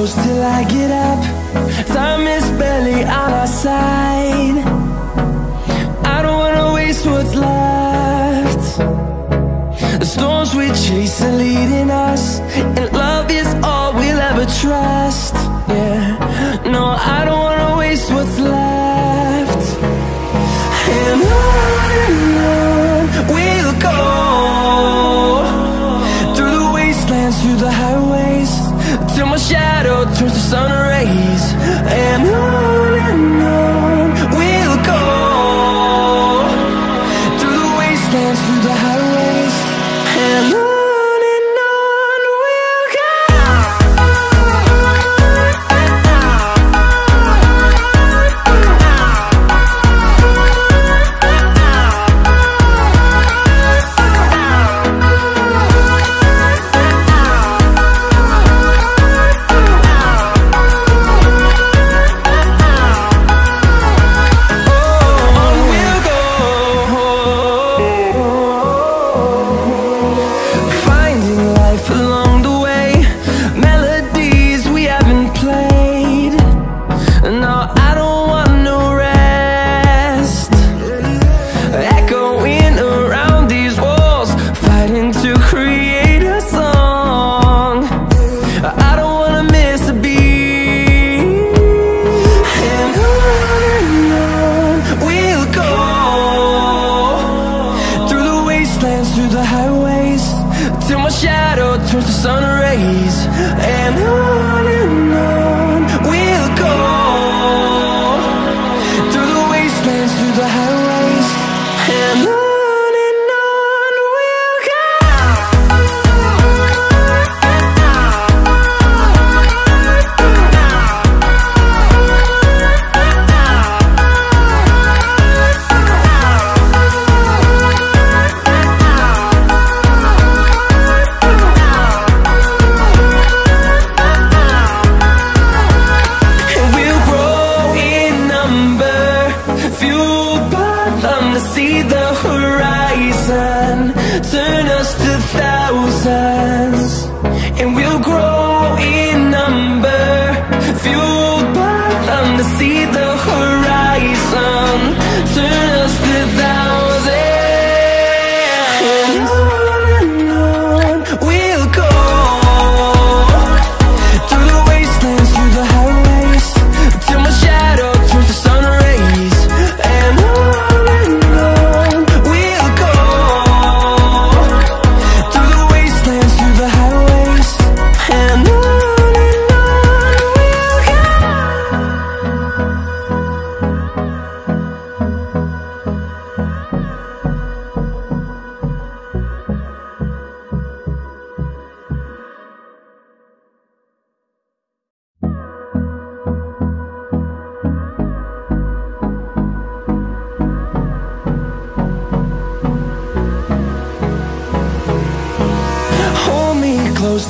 close till I get up. Time is barely on our side. I don't wanna waste what's left. The storms we chase are leading us, and love is all we'll ever trust. Yeah, no, I don't wanna waste what's left. And on we'll go, through the wastelands, through the highways, till my shadow turns to sun rays. And on we'll go, through the wastelands, through the highways, and on.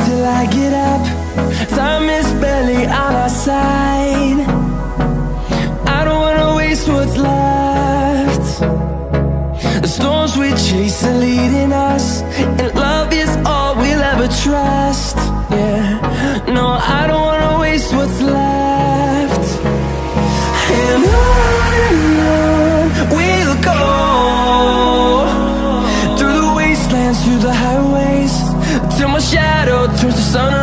Till I get up, time is barely on our side. I don't wanna waste what's left. The storms we chase are leading us, and love is all we'll ever trust. Yeah, no, I don't wanna waste what's left. And on we'll go, through the wastelands, through the highways, till my shadow turns to sun